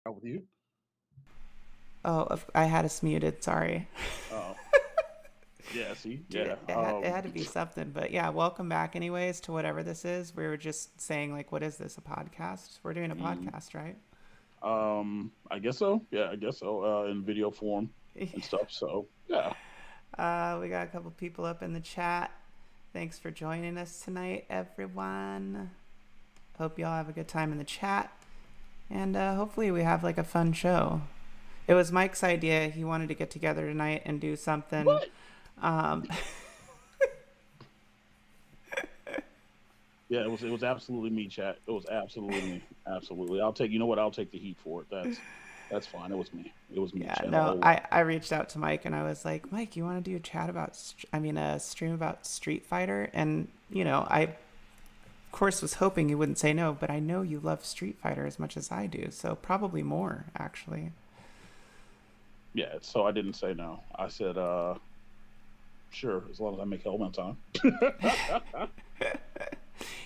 How with you? Oh, I had us muted. Sorry. Oh, yeah. See, Dude, yeah. it had to be something. But yeah, welcome back, anyways, to whatever this is. We were just saying, like, what is this? A podcast? We're doing a mm, podcast, right? I guess so. Yeah, I guess so. In video form and stuff. So yeah, We got a couple people up in the chat. Thanks for joining us tonight, everyone. Hope y'all have a good time in the chat. And hopefully, we have like a fun show. It was Mike's idea. He wanted to get together tonight and do something. what? Um, Yeah, it was absolutely me, chat. It was absolutely me. Absolutely. I'll take. You know what? I'll take the heat for it. That's fine. It was me. It was me, Yeah, chat, no, all the way. I reached out to Mike and I was like, Mike, you want to do a chat about, a stream about Street Fighter? And, I, of course, was hoping you wouldn't say no, but I know you love Street Fighter as much as I do. So probably more, actually. Yeah. So I didn't say no. I said, sure, as long as I make hell on time.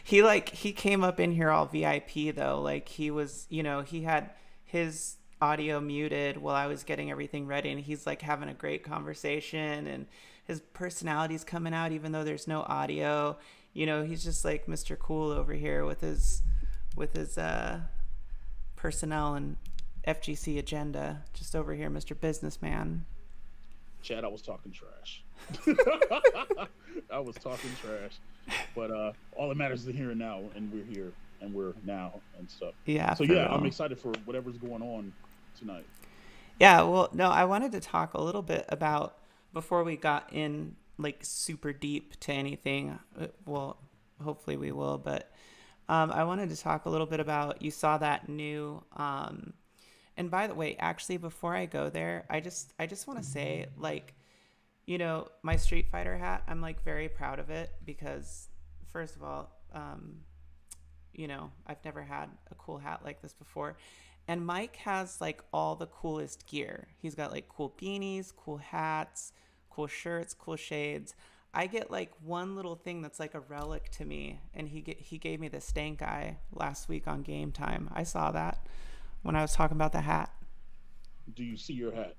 He came up in here all VIP though. Like he was, he had his audio muted while I was getting everything ready and he's like having a great conversation and his personality's coming out even though there's no audio. He's just like Mr. Cool over here with his personnel and FGC agenda. Just over here, Mr. Businessman. Chad, I was talking trash. I was talking trash. But all that matters is the here and now, and we're here and we're now and stuff. Yeah, So for yeah, I'm real. excited for whatever's going on tonight. Yeah, well, no, I wanted to talk a little bit about before we got in like super deep to anything. Well, hopefully we will, but I wanted to talk a little bit about you saw that new. And by the way, actually, before I go there, I just want to say like my Street Fighter hat. I'm like very proud of it because first of all, I've never had a cool hat like this before. And Mike has like all the coolest gear. He's got like cool beanies, cool hats, cool shirts, cool shades. I get like one little thing that's like a relic to me, and he gave me the stank eye last week on Game Time. I saw that when I was talking about the hat. Do you see your hat?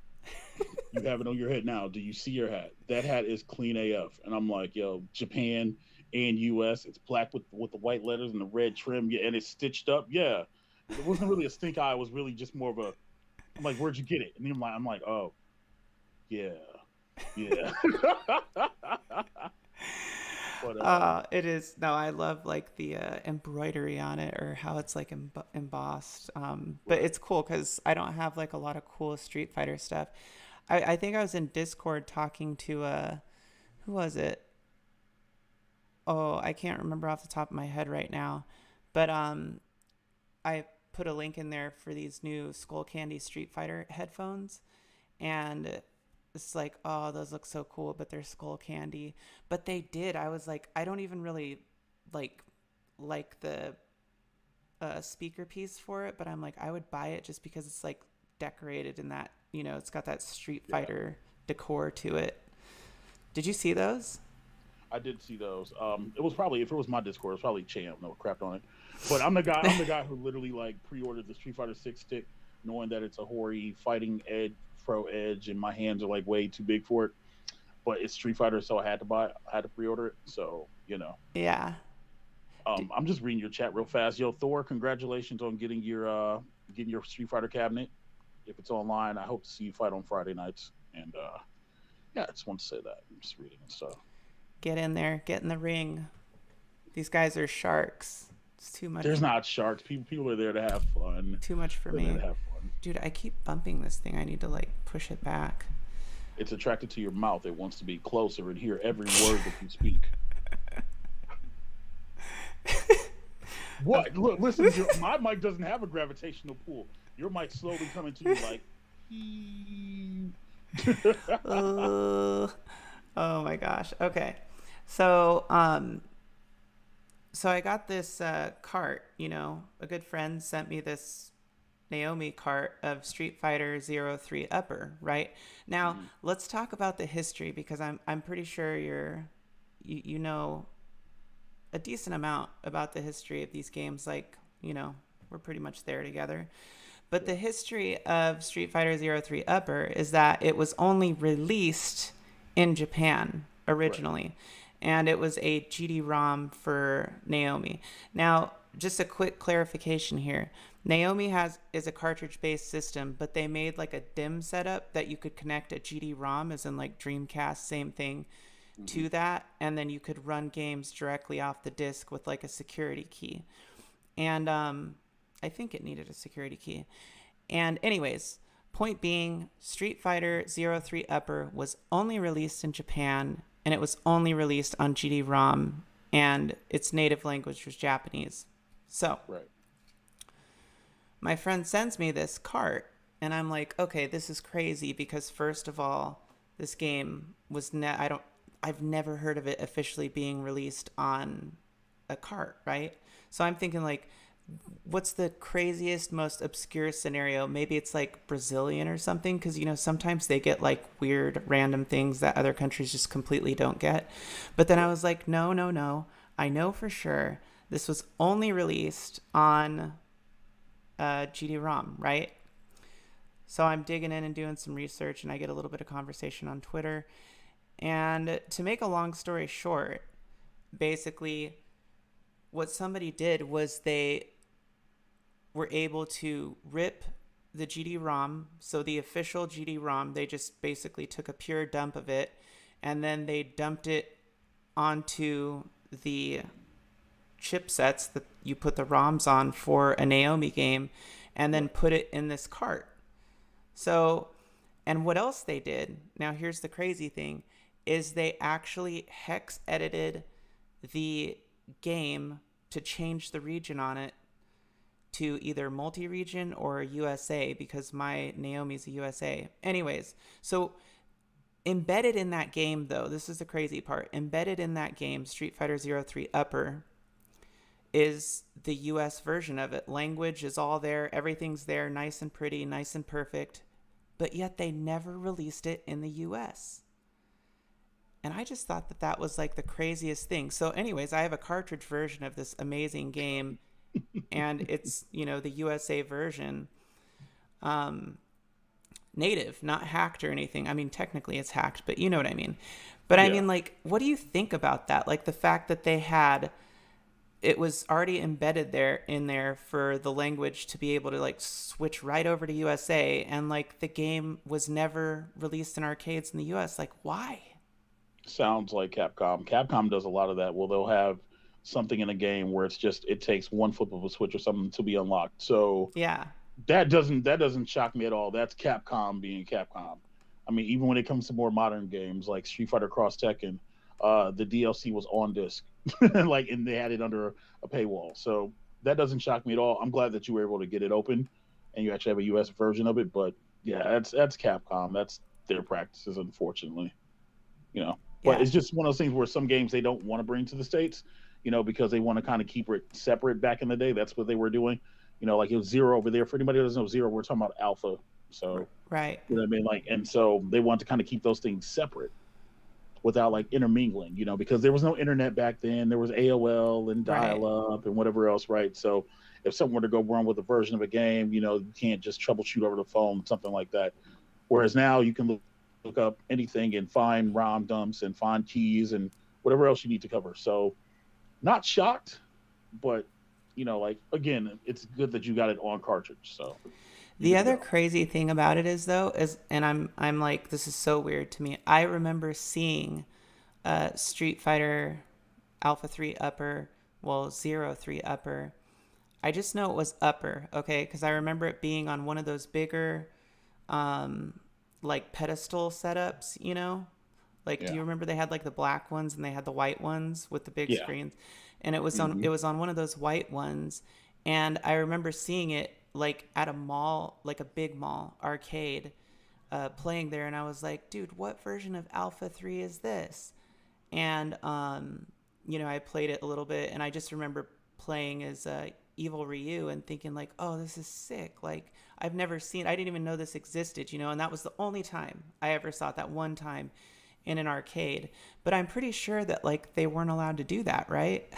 You have it on your head now. Do you see your hat? That hat is clean AF. And I'm like, yo, Japan and US, it's black with the white letters and the red trim, yeah, and it's stitched up. Yeah. It wasn't really a stink eye, it was really just more of a I'm like, where'd you get it? And then I'm like, oh, yeah. Yeah. but It is no, I love like the embroidery on it or how it's like embossed. But right. it's cool because I don't have like a lot of cool Street Fighter stuff. I think I was in Discord talking to who was it? Oh, I can't remember off the top of my head right now, but I put a link in there for these new Skull Candy Street Fighter headphones, and it's like, oh, those look so cool, but they're Skull Candy. But they did. I was like, I don't even really like like the speaker piece for it, but I'm like, I would buy it just because it's like decorated in that, it's got that Street Yeah. Fighter decor to it. Did you see those? I did see those. It was probably if it was my Discord, it was probably Champ. No crap on it. But I'm the guy who literally like pre-ordered the Street Fighter Six stick, knowing that it's a Hori fighting edge pro edge, and my hands are like way too big for it. But it's Street Fighter, so I had to buy it. I had to pre-order it. So Yeah. D- I'm just reading your chat real fast. Yo, Thor, congratulations on getting your Street Fighter cabinet. If it's online, I hope to see you fight on Friday nights. And yeah, I just want to say that. I'm just reading and stuff. get in there, get in the ring. These guys are sharks. It's too much, There's not sharks. People are there to have fun. too much for They're there me. to have fun. Dude, I keep bumping this thing. I need to like push it back. It's attracted to your mouth. It wants to be closer and hear every word that you speak. What? Look, listen. My mic doesn't have a gravitational pull. Your mic slowly coming to you like. Uh, oh my gosh. Okay. So, so I got this cart, a good friend sent me this Naomi cart of Street Fighter 03 Upper, right? Now, Mhm. let's talk about the history because I'm pretty sure you know a decent amount about the history of these games, like, we're pretty much there together. But the history of Street Fighter Zero Three Upper is that it was only released in Japan Right. originally, and it was a GD-ROM for Naomi. Now, just a quick clarification here. Naomi is a cartridge-based system, but they made like a DIMM setup that you could connect a GD-ROM, as in like Dreamcast, same thing, Hmm. to that, and then you could run games directly off the disc with like a security key. And I think it needed a security key. And anyways, point being, Street Fighter Zero Three Upper was only released in Japan, and it was only released on GD-ROM, and its native language was Japanese. So Right. my friend sends me this cart, and I'm like, okay, this is crazy because first of all, this game was I've never heard of it officially being released on a cart, right? So I'm thinking like, what's the craziest, most obscure scenario? Maybe it's like Brazilian or something, because sometimes they get like weird, random things that other countries just completely don't get. But then I Right. was like, no, no, no. I know for sure this was only released on GD-ROM, right? So I'm digging in and doing some research, and I get a little bit of conversation on Twitter. And to make a long story short, basically, what somebody did was they were able to rip the GD-ROM. So the official GD-ROM, they just basically took a pure dump of it, and then they dumped it onto the chipsets that you put the ROMs on for a Naomi game, and then Right. put it in this cart. So, and what else they did, now here's the crazy thing, is they actually hex edited the game to change the region on it to either multi-region or USA, because my Naomi's a USA. Anyways, so embedded in that game, though, this is the crazy part, embedded in that game, Street Fighter Zero Three Upper, is the US version of it. Language is all there, everything's there, nice and pretty, nice and perfect, but yet they never released it in the US. And I just thought that that was like the craziest thing. So, anyways, I have a cartridge version of this amazing game, and it's, the USA version, um, native, not hacked or anything. I mean, technically it's hacked, but you know what I mean. But I Yeah. mean, like, what do you think about that? Like the fact that it was already embedded there in there for the language to be able to like switch right over to USA, and like the game was never released in arcades in the US. Like, why? Sounds like Capcom. Capcom does a lot of that. Well, they'll have something in a game where it's just it takes one flip of a switch or something to be unlocked. So Yeah. that doesn't shock me at all. That's Capcom being Capcom. I mean, even when it comes to more modern games like Street Fighter Cross Tekken, the DLC was on disc, like, and they had it under a paywall. So that doesn't shock me at all. I'm glad that you were able to get it open, and you actually have a US version of it. But yeah, that's Capcom. That's their practices, unfortunately. You know, but Yeah. it's just one of those things where some games they don't want to bring to the states, because they want to kind of keep it separate. Back in the day, that's what they were doing. Like it was Zero over there. For anybody who doesn't know Zero, we're talking about Alpha. So Right. you know what I mean, like, and so they want to kind of keep those things separate without like intermingling. Because there was no internet back then. There was AOL and Right. dial up and whatever else, right? So if someone were to go wrong with a version of a game, you can't just troubleshoot over the phone, something like that. Whereas now you can look up anything and find ROM dumps and find keys and whatever else you need to cover. So not shocked, but like again, it's good that you got it on cartridge. So you're The good to other go. crazy thing about it is though is, and I'm like, this is so weird to me. I remember seeing Street Fighter Alpha 3 Upper, well, Zero 3 Upper. I just know it was Upper, okay? Because I remember it being on one of those bigger, um, like pedestal setups, Like, do Yeah. you remember they had like the black ones and they had the white ones with the big Yeah. screens? And it was on Hmm. it was on one of those white ones, and I remember seeing it like at a mall, like a big mall arcade, playing there, and I was like, dude, what version of Alpha 3 is this? And I played it a little bit, and I just remember playing as Evil Ryu and thinking like, oh, this is sick. Like I didn't even know this existed, and that was the only time I ever saw it, that one time in an arcade. But I'm pretty sure that like they weren't allowed to do that, right?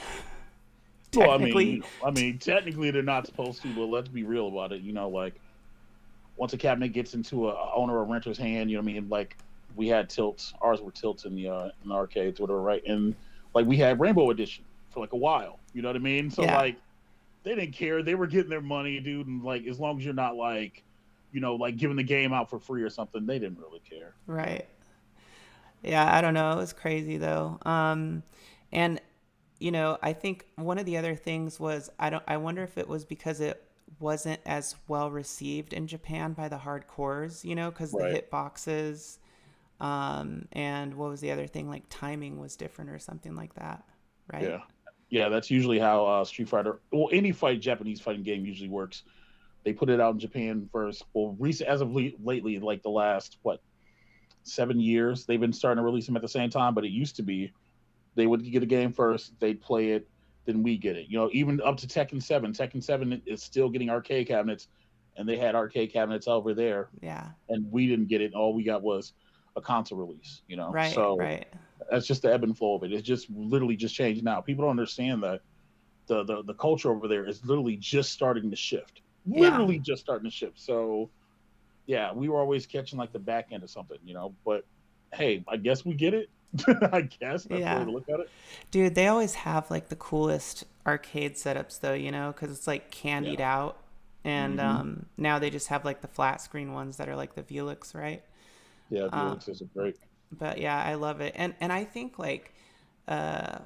Well, I mean, Technically. technically they're not supposed to, but let's be real about it. Like once a cabinet gets into a owner or renter's hand, you know what I mean? Like we had tilts, ours were tilts in the arcades, whatever, right? And like we had Rainbow Edition for like a while, you know what I mean? So Yeah. like they didn't care. They were getting their money, dude, and like as long as you're not like, like giving the game out for free or something, they didn't really care. Right. Yeah, I don't know. It was crazy though. And I think one of the other things was I wonder if it was because it wasn't as well received in Japan by the hardcores, because the Right. hit boxes, and what was the other thing? Like timing was different or something like that, right? Yeah. Yeah, that's usually how Street Fighter, well, any Japanese fighting game usually works. They put it out in Japan first. Well, recent as of lately, like the last 7 years, they've been starting to release them at the same time. But it used to be they would get a game first, they'd play it, then we get it. Even up to Tekken 7. Tekken 7 is still getting arcade cabinets, and they had arcade cabinets over there, Yeah. and we didn't get it. All we got was a console release. Right, So right. that's just the ebb and flow of it. It's just literally just changed now. People don't understand that the culture over there is literally just starting to shift. Yeah. Literally just starting to shift. So yeah, we were always catching like the back end of something. But hey, I guess we get it. I guess that's the way Yeah. to look at it. Dude, they always have like the coolest arcade setups though, because it's like candied Yeah. out. And Hmm. now they just have like the flat screen ones that are like the Velix, right? Yeah, Uh, Felix is a great. but yeah, I love it. And I think uh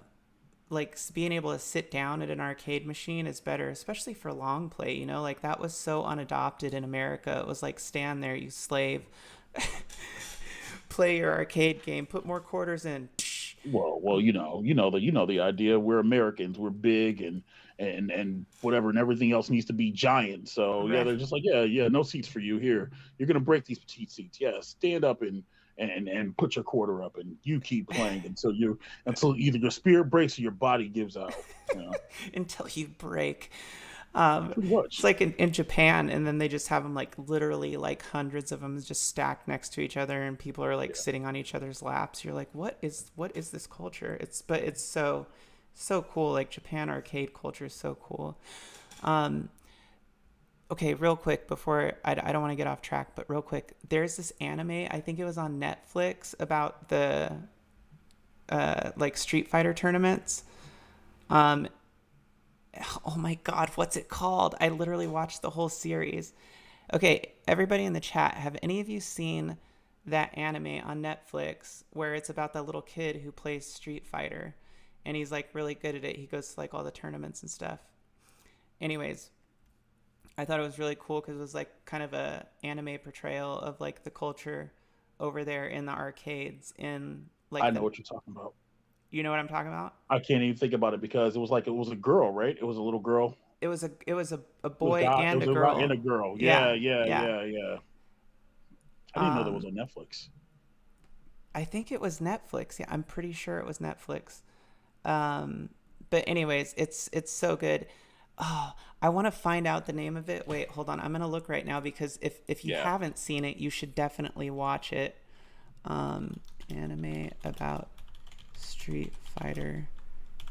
being able to sit down at an arcade machine is better, especially for long play, like that was so unadopted in America. It was like stand there, you slave, play your arcade game, put more quarters in. Well, the idea. We're Americans. We're big and whatever, and everything else needs to be giant. So yeah, Right. they're just like, yeah, no seats for you here. You're gonna break these petite seats. Yeah, stand up and put your quarter up, and you keep playing until either your spirit breaks or your body gives out. You know, Until you break. pretty It's much. like in Japan, and then they just have them like literally like hundreds of them just stacked next to each other, and people are like Yeah, sitting on each other's laps. You're like, what is this culture? It's so cool. Like Japan arcade culture is so cool. Um, okay, real quick before I don't want to get off track, but real quick, there's this anime. I think it was on Netflix about the like Street Fighter tournaments. Um, oh my god, what's it called? I literally watched the whole series. Okay, everybody in the chat, have any of you seen that anime on Netflix where it's about that little kid who plays Street Fighter and he's like really good at it? He goes to like all the tournaments and stuff. Anyways, I thought it was really cool because it was like kind of a anime portrayal of like the culture over there in the arcades in I like know the, what you're talking about. you know what I'm talking about? I can't even think about it because it was a girl, right? It was a little girl. It was a It was boy guy. It and was a a guy and girl. a girl. Yeah, Yeah, yeah, yeah. yeah, yeah. I didn't know that was Um, on Netflix. I think it was Netflix. Yeah, I'm pretty sure it was Netflix. Um, but anyways, it's so good. Oh, I want to find out the name of it. Wait, hold on. I'm gonna look right now because if you Yeah, haven't seen it, you should definitely watch it. Anime about Street Fighter.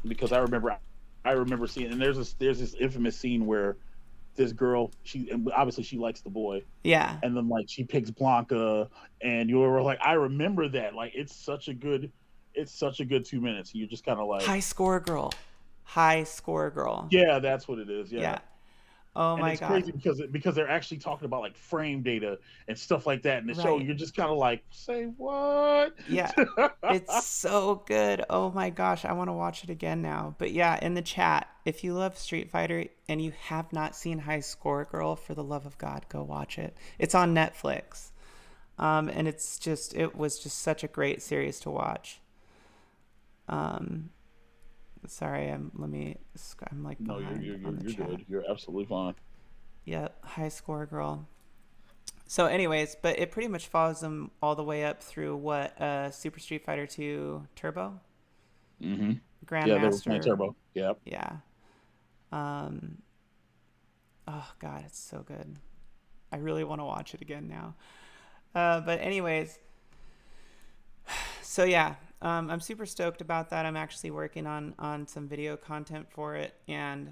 because I remember seeing, and there's this infamous scene where this girl, and obviously she likes the boy, Yeah, and then like she picks Blanca, and you were like, I remember that. Like it's such a good 2 minutes. You're just kind of like, High Score Girl. High Score Girl. yeah, that's what it is. Yeah. Yeah. Oh And my it's God. crazy because they're actually talking about like frame data and stuff like that in the show. Right. You're just kind of like, say what? Yeah. It's so good. Oh my gosh, I want to watch it again now. But yeah, in the chat, if you love Street Fighter and you have not seen High Score Girl, for the love of God, go watch it. It's on Netflix. And it was just such a great series to watch. Um, sorry, I'm like No, behind on the you're chat. good. You're absolutely fine. Yep, High Score Girl. So, anyways, but it pretty much follows them all the way up through what Super Street Fighter 2 Turbo, Hmm. Yeah, they were playing Grandmaster. Turbo. Yeah. Yeah. Um. Oh God, it's so good. I really want to watch it again now. But anyways, so yeah, I'm super stoked about that. I'm actually working on some video content for it, and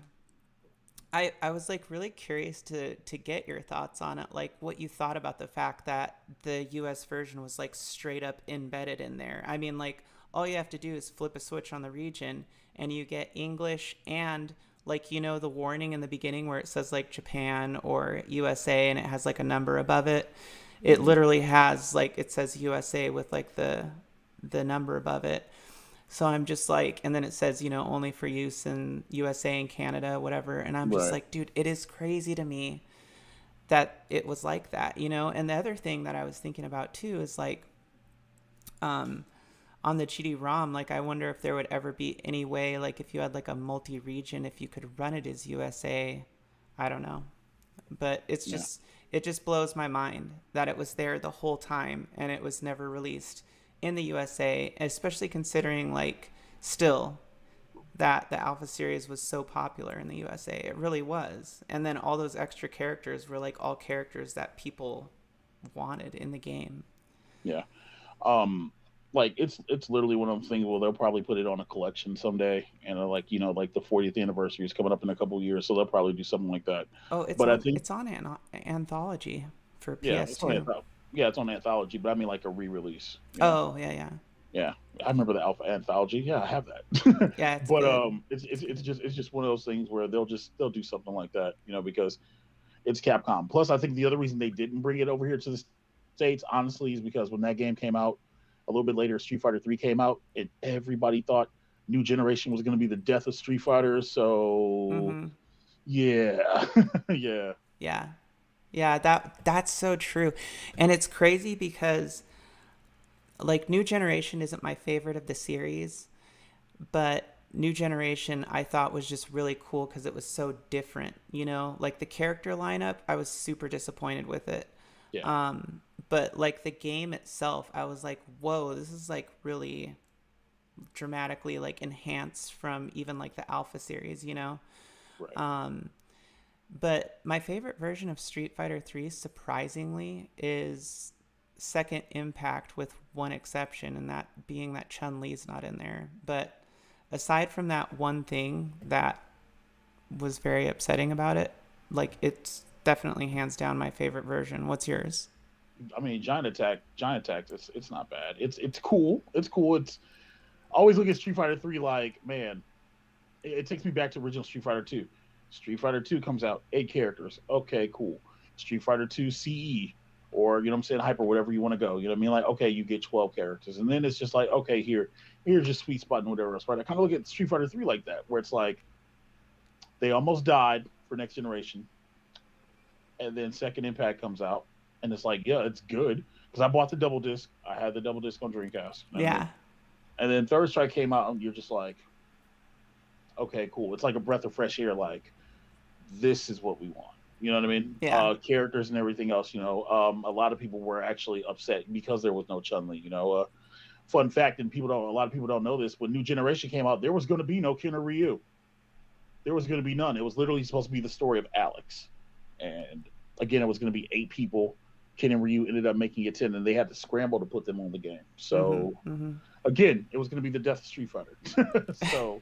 I was like really curious to get your thoughts on it, like what you thought about the fact that the US version was like straight up embedded in there. I mean, like all you have to do is flip a switch on the region and you get English and like the warning in the beginning where it says like Japan or USA and it has like a number above it. It Mhm. literally has like it says USA with like the number above it. So I'm just like, and then it says, only for use in USA and Canada, whatever. And I'm just Right. like, dude, it is crazy to me that it was like that. And the other thing that I was thinking about too is like, um, on the GD-ROM, like I wonder if there would ever be any way, like if you had like a multi-region, if you could run it as USA. I don't know, but Yeah. it just blows my mind that it was there the whole time and it was never released in the USA, especially considering like still that the Alpha series was so popular in the USA. It really was. And then all those extra characters were like all characters that people wanted in the game. Yeah. Um, like it's literally one of those things where they'll probably put it on a collection someday, and like like the 40th anniversary is coming up in a couple of years, so they'll probably do something like that. Oh, But I think it's on Anthology for yeah, it's on PS2. yeah, it's on Anthology, but I mean like a re-release. Oh, yeah, yeah. Yeah, I remember the Alpha Anthology. Yeah, I have that. Yeah, it's But good. it's just one of those things where they'll do something like that, because it's Capcom. Plus, I think the other reason they didn't bring it over here to the states, honestly, is because when that game came out a little bit later, Street Fighter 3 came out, and everybody thought New Generation was going to be the death of Street Fighter. So Mm-hmm. yeah, yeah, Yeah. Yeah, that's so true. And it's crazy because like New Generation isn't my favorite of the series, but New Generation I thought was just really cool because it was so different. Like the character lineup, I was super disappointed with it. yeah, But like the game itself, I was like, whoa, this is like really dramatically like enhanced from even like the Alpha series. right, Um, but my favorite version of Street Fighter 3, surprisingly, is Second Impact, with one exception, and that being that Chun Li's not in there. But aside from that one thing that was very upsetting about it, like it's definitely hands down my favorite version. What's yours? I mean, Giant Attack. It's not bad. It's cool. It's cool. It's I always look at Street Fighter 3 like, man, it takes me back to original Street Fighter 2. Street Fighter 2 comes out, 8 characters. Okay, cool. Street Fighter 2 CE, or what I'm saying, Hyper, whatever you want to go. You know what I mean? Like, okay, you get 12 characters. And then it's just like, okay, here's your sweet spot and whatever else. Right? I kind of look at Street Fighter 3 like that, where it's like they almost died for next generation. And then Second Impact comes out, and it's like, yeah, it's good. Because I bought the double disc. I had the double disc on Dreamcast. You know what I mean? Yeah. And then Third Strike came out, and you're just like, okay, cool. It's like a breath of fresh air. Like, this is what we want. You know what I mean? Yeah. Characters and everything else. A lot of people were actually upset because there was no Chun Li. Fun fact, and a lot of people don't know this. When New Generation came out, there was going to be no Ken or Ryu. There was going to be none. It was literally supposed to be the story of Alex, and again, it was going to be 8 people. Ken and Ryu ended up making it 10, and they had to scramble to put them on the game. Mm-hmm. So Mm-hmm. again, it was going to be the death of Street Fighter. So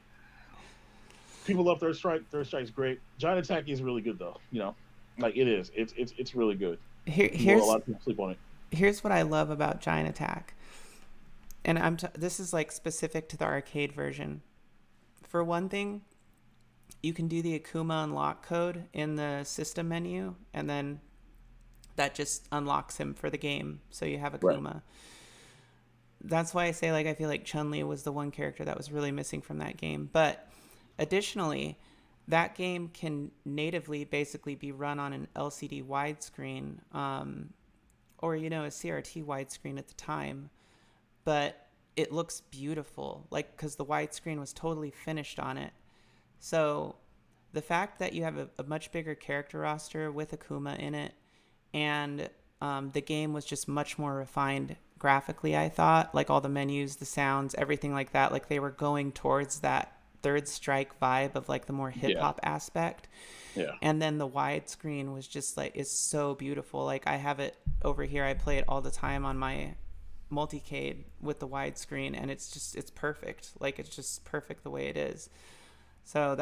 people love Third Strike. Third Strike's great. Giant Attack is really good though. Like it is. It's really good. Here, A here's lot of people sleep on it. here's what I love about Giant Attack, and this is like specific to the arcade version. For one thing, you can do the Akuma unlock code in the system menu, and then that just unlocks him for the game. So you have Right. Akuma. That's why I say like I feel like Chun Li was the one character that was really missing from that game. But additionally, that game can natively basically be run on an LCD widescreen, or a CRT widescreen at the time, but it looks beautiful, like because the widescreen was totally finished on it. So the fact that you have a much bigger character roster with Akuma in it, and the game was just much more refined graphically, I thought, like all the menus, the sounds, everything like that, like they were going towards that Third Strike vibe of like the more hip Yeah. hop aspect. Yeah. And then the widescreen was just like, it's so beautiful. Like I have it over here. I play it all the time on my multicade with the widescreen, and it's perfect. Like it's just perfect the way it is. So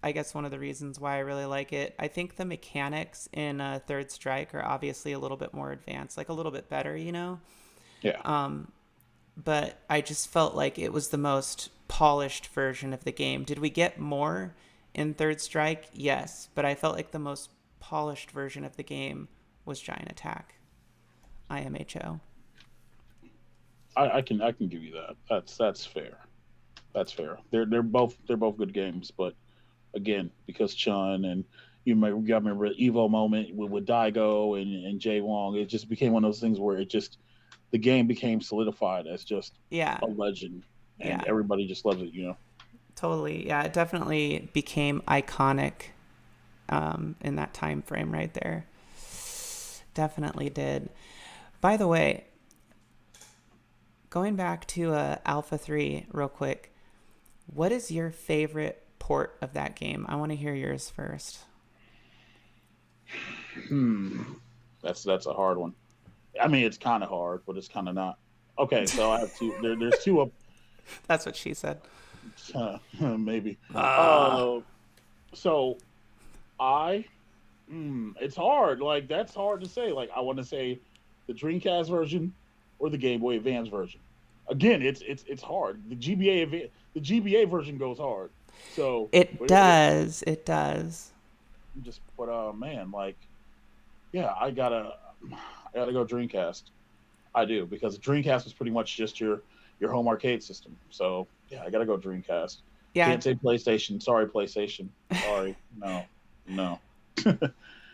I guess one of the reasons why I really like it. I think the mechanics in Third Strike are obviously a little bit more advanced, like a little bit better, you know. Yeah. But I just felt like it was the most polished version of the game. Did we get more in Third Strike? Yes, but I felt like the most polished version of the game was Giant Attack, IMHO. I can give you that. That's fair. That's fair. They're both good games, but again, because Chun and you got to remember the Evo moment with Daigo and Jay Wong, it just became one of those things where it just the game became solidified as just Yeah, a legend, and yeah, everybody just loves it. You know. totally. Yeah, it definitely became iconic in that time frame right there. Definitely did. By the way, going back to Alpha 3 real quick, what is your favorite port of that game? I want to hear yours first. Hmm. That's a hard one. I mean, it's kind of hard, but it's kind of not. Okay, so I have two. There's two up. That's what she said. Maybe. Ah. Uh, so I it's hard. Like that's hard to say. Like I want to say the Dreamcast version or the Game Boy Advance version. Again, it's hard. The GBA version goes hard. So It does. It does. just but man, like yeah, I gotta go Dreamcast. I do because Dreamcast was pretty much just your home arcade system. So yeah, I gotta go Dreamcast. Yeah. Can't say PlayStation. Sorry, PlayStation. Sorry, no, no.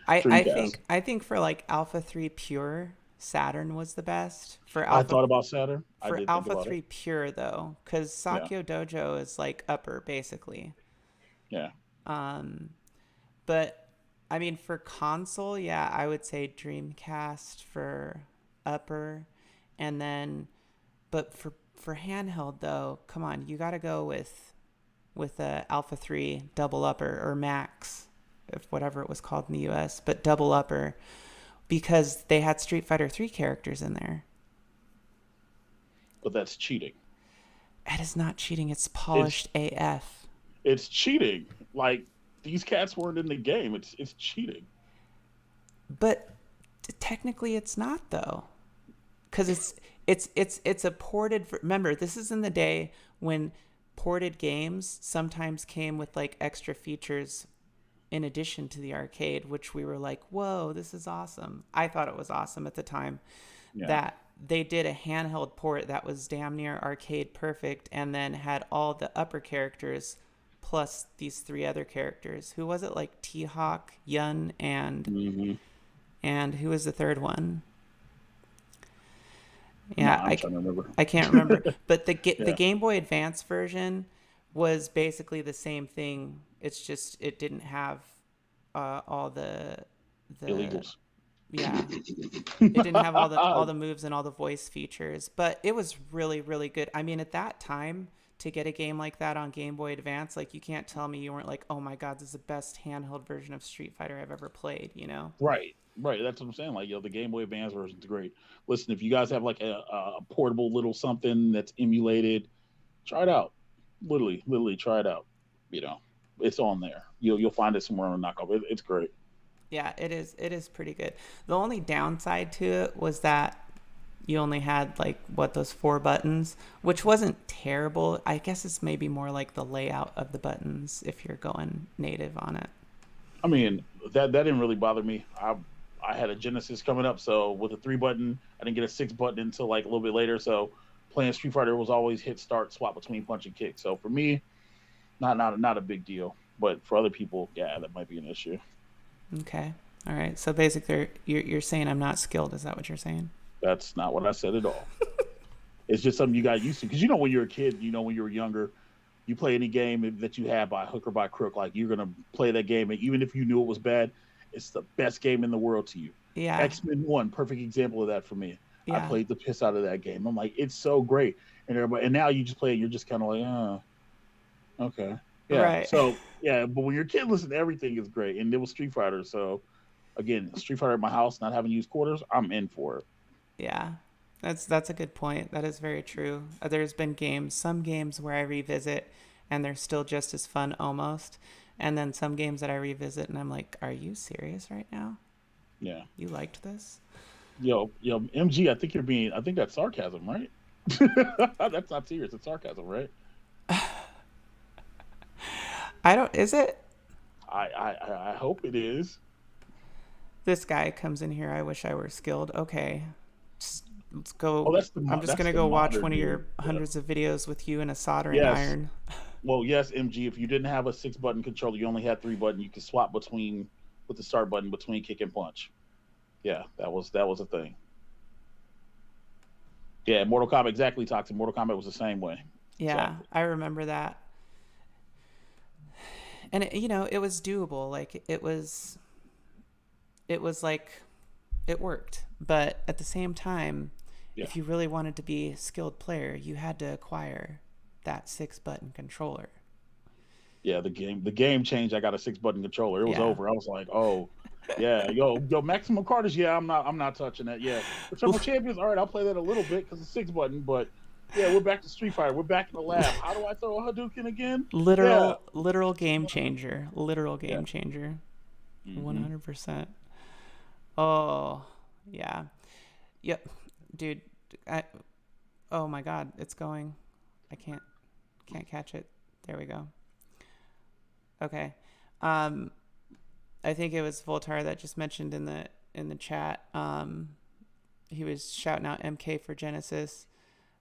I Dreamcast. think I think for like Alpha 3 Pure, Saturn was the best. I thought about Saturn. I For did think Alpha about it. 3 Pure though, cuz Yeah, Sakyo Dojo is like upper basically. yeah. Um but I mean for console, yeah, I would say Dreamcast for upper, and then but for handheld though, come on, you got to go with Alpha 3 double upper or max, if whatever it was called in the US, but double upper, because they had Street Fighter 3 characters in there. But that's cheating. That is not cheating, it's It's polished AF. it's cheating. Like these cats weren't in the game. It's cheating. But technically it's not though. Cuz it's a ported, remember, this is in the day when ported games sometimes came with like extra features in addition to the arcade, which we were like, whoa, this is awesome. I thought it was awesome at the time Yeah. that they did a handheld port that was damn near arcade perfect, and then had all the upper characters plus these three other characters. Who was it? Like T-Hawk, Yun, Hmm. and who was the third one? No, Yeah, I'm trying to remember. I can't remember. But the Yeah. Game Boy Advance version was basically the same thing. It's just it didn't have all the Illegals. yeah, it didn't have all the moves and all the voice features, but it was really really good. I mean, at that time to get a game like that on Game Boy Advance, like you can't tell me you weren't like, "Oh my god, this is the best handheld version of Street Fighter I've ever played," you know? Right. Right. That's what I'm saying. Like, yo, the Game Boy Advance version's great. Listen, if you guys have like a portable little something that's emulated, try it out. Literally try it out. You know, it's on there. You'll find it somewhere on a knockoff. It's great. Yeah, it is. It is pretty good. The only downside to it was that you only had like what, those four buttons, which wasn't terrible. I guess it's maybe more like the layout of the buttons if you're going native on it. I mean, that didn't really bother me. I had a Genesis coming up, so with a 3 button, I didn't get a 6 button until like a little bit later. So playing Street Fighter was always hit start swap between punch and kick. So for me, not a big deal. But for other people, yeah, that might be an issue. Okay. All right. So basically, you're saying I'm not skilled. Is that what you're saying? That's not what I said at all. It's just something you got used to because when you're a kid, when you were younger, you play any game that you had by hook or by crook, like you're gonna play that game, and even if you knew it was bad, it's the best game in the world to you. Yeah. X-Men 1, perfect example of that for me. I Yeah. played the piss out of that game. I'm like, it's so great, and now you just play it, you're just kind of like, okay, yeah. Right. So yeah, but when you're a kid, listen, everything is great, and it was Street Fighter. So again, Street Fighter at my house, not having used quarters, I'm in for it. Yeah. That's a good point. That is very true. There's been some games where I revisit and they're still just as fun almost. And then some games that I revisit and I'm like, are you serious right now? Yeah. You liked this? Yo, MG, I think that's sarcasm, right? That's not serious. It's sarcasm, right? I don't, is it? I hope it is. This guy comes in here. I wish I were skilled. Okay. Let's go. Oh, I'm just going that's to the go watch modder one of dude. your hundreds of videos with you and a soldering Yes. iron. Well, yes, MG. If you didn't have a 6 button controller, you only had 3 button. You could swap between with the start button between kick and punch. Yeah, that was a thing. Yeah, Mortal Kombat exactly. Toxic. Mortal Kombat was the same way. Yeah, Exactly. I remember that. And it was doable. Like it was like it worked. But at the same time, Yeah. if you really wanted to be a skilled player, you had to acquire that 6-button controller. Yeah, the game changed. I got a 6 button controller. It was Yeah. over. I was like, oh, yeah, yo, maximum cartage. Yeah, I'm not touching that. Yeah, Return of Champions. All right, I'll play that a little bit because it's 6 button. But yeah, we're back to Street Fighter. We're back in the lab. How do I throw a Hadouken again? Yeah, Literal game changer. Literal yeah. game changer. Hmm. 100%. Oh, yeah. Yep. Dude, I oh my god, it's going. I can't catch it. There we go. Okay. Um I think it was Voltar that just mentioned in the chat. He was shouting out MK for Genesis.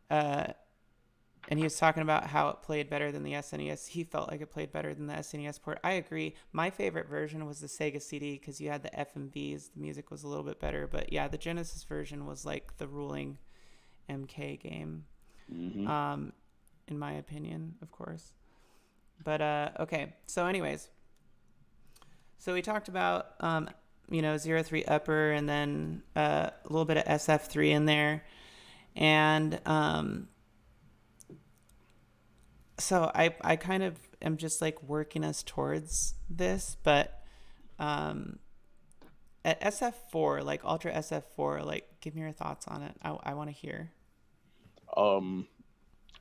Uh and he was talking about how it played better than the SNES. He felt like it played better than the SNES port. I agree. My favorite version was the Sega CD because you had the FMVs. The music was a little bit better. But yeah, the Genesis version was like the ruling MK game, Hmm. um, in my opinion, of course. But okay. So, anyways, so we talked about 03 Upper and then a little bit of SF3 in there, and so I kind of am just like working us towards this, but um, at SF4, like Ultra SF4, like give me your thoughts on it. I want to hear. Um,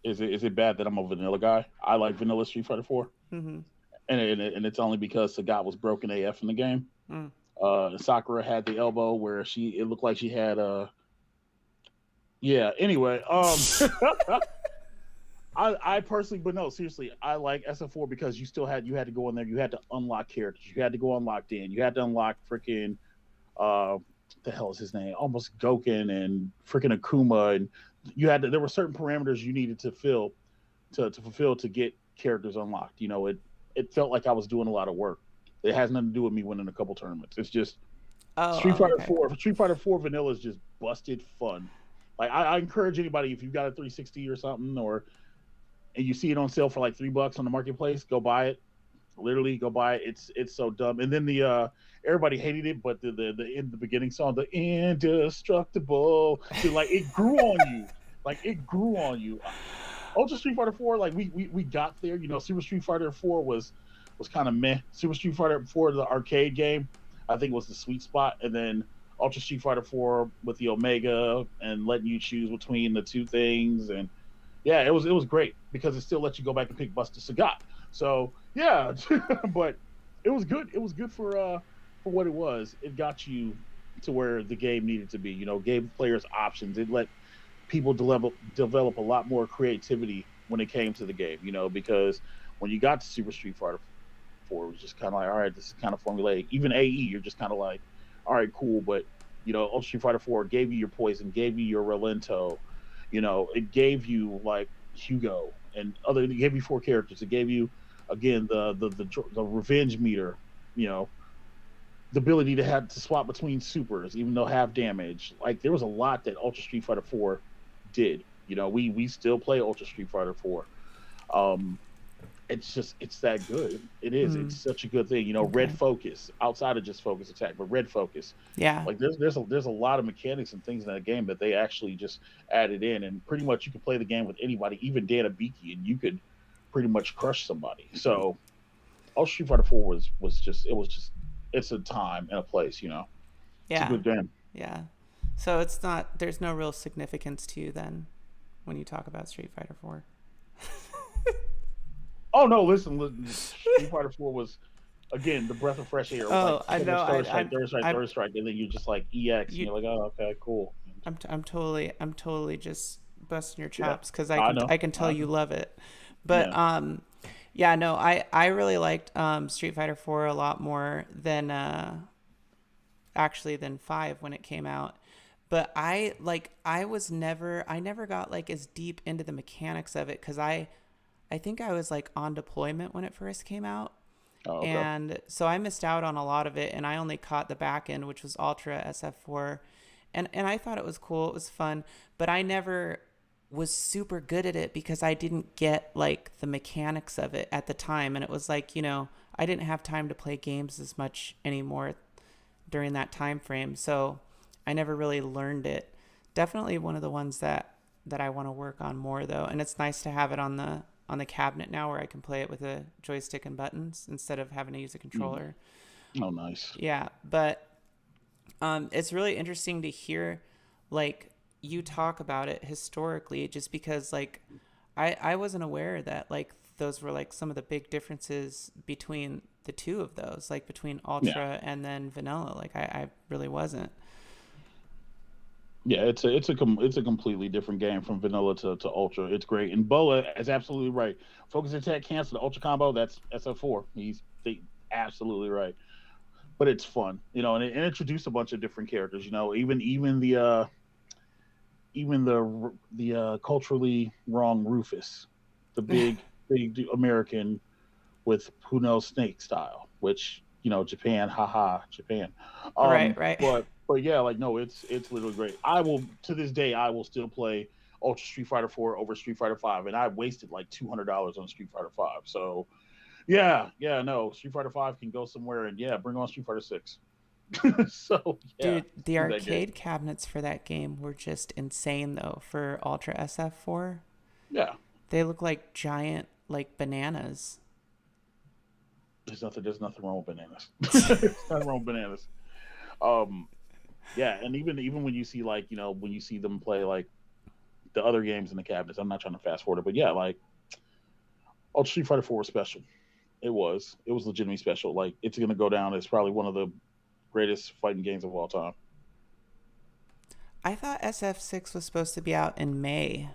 is it bad that I'm a vanilla guy? I like vanilla Street Fighter 4, Mm-hmm. and it's only because Sagat was broken AF in the game. Mm. Sakura had the elbow where it looked like she had yeah. Anyway, I personally, but no, seriously, I like SF4 because you had to go in there, you had to unlock characters, you had to go unlock Dan, you had to unlock freaking the hell is his name, almost Goken and freaking Akuma, and there were certain parameters you needed to fill to fulfill to get characters unlocked. It felt like I was doing a lot of work. It has nothing to do with me winning a couple tournaments. It's just Street Oh, Fighter okay. 4. Street Fighter 4 Vanilla is just busted fun. Like I encourage anybody, if you've got a 360 or something, or and you see it on sale for like $3 on the marketplace, go buy it. Literally, go buy it. It's so dumb. And then the everybody hated it, but the in the beginning song, the indestructible, like it grew on you. Like it grew on you. Ultra Street Fighter 4, like we got there. Super Street Fighter 4 was kind of meh. Super Street Fighter 4, the arcade game, I think was the sweet spot, and then Ultra Street Fighter 4 with the Omega and letting you choose between the two things, and yeah, it was great because it still lets you go back and pick Buster Sagat. So yeah, but it was good. It was good for what it was. It got you to where the game needed to be. Gave players options. It let people develop a lot more creativity when it came to the game. Because when you got to Super Street Fighter 4, it was just kind of like, all right, this is kind of formulaic. Even AE, you're just kind of like, all right, cool, but Ultra Street Fighter 4 gave you your Poison, gave you your Relento. It gave you like Hugo and other. It gave you 4 characters. It gave you again the revenge meter. You know, the ability to have to swap between supers, even though half damage. Like there was a lot that Ultra Street Fighter 4 did. We still play Ultra Street Fighter 4. Um, it's that good. It is. Hmm. It's such a good thing. Red Okay. focus outside of just focus attack, but red focus. Yeah. Like there's a lot of mechanics and things in that game that they actually just added in, and pretty much you could play the game with anybody, even Dana Beaky, and you could pretty much crush somebody. So Ultra Street Fighter 4 was just it's a time and a place. It's a Yeah. good game. Yeah. So it's not. There's no real significance to you then, when you talk about Street Fighter 4. Oh no, listen, Street Fighter 4 was again the breath of fresh air. It was like Oh, I so know. much third strike, I'm, third strike, and then you just like EX, and you, you're like, oh, okay, cool. I'm totally just busting your Yeah, chops because I know, I can tell I you know. love it. But Yeah, yeah, no, I really liked Street Fighter 4 a lot more than actually than 5 when it came out. But I never got like as deep into the mechanics of it because I think I was like on deployment when it first came out. oh, okay. And so I missed out on a lot of it, and I only caught the back end, which was Ultra SF4, and I thought it was cool, it was fun, but I never was super good at it because I didn't get like the mechanics of it at the time, and it was like I didn't have time to play games as much anymore during that time frame, so I never really learned it. Definitely one of the ones that I want to work on more though, and it's nice to have it on the cabinet now where I can play it with a joystick and buttons instead of having to use a Mm. controller. Oh, nice. Yeah, but it's really interesting to hear like you talk about it historically, just because like I wasn't aware that like those were like some of the big differences between the two of those, like between Yeah, Ultra and then Vanilla. Like I really wasn't. yeah. It's a completely different game from vanilla to ultra. It's great, and Boa is absolutely right. Focus attack cancel the ultra combo. That's SF4. Absolutely right. But it's fun, and it introduced a bunch of different characters. Even the culturally wrong Rufus, the big American with who knows snake style, which Japan, haha, Japan. Right, right. But yeah, like no, it's literally great. I will to this day I will still play Ultra Street Fighter 4 over Street Fighter 5, and I wasted like $200 on Street Fighter 5. So yeah, no, Street Fighter 5 can go somewhere, and yeah, bring on Street Fighter 6. So yeah, Dude, the do that game. arcade cabinets for that game were just insane though for Ultra SF4. Yeah, They look like giant like bananas. there's nothing wrong with bananas. There's nothing wrong with bananas. Um, yeah, and even when you see like when you see them play like the other games in the cabinets, I'm not trying to fast forward it, but yeah, like Ultra Street Fighter 4 was special. It was legitimately special. Like it's gonna go down as probably one of the greatest fighting games of all time. I thought SF6 was supposed to be out in May.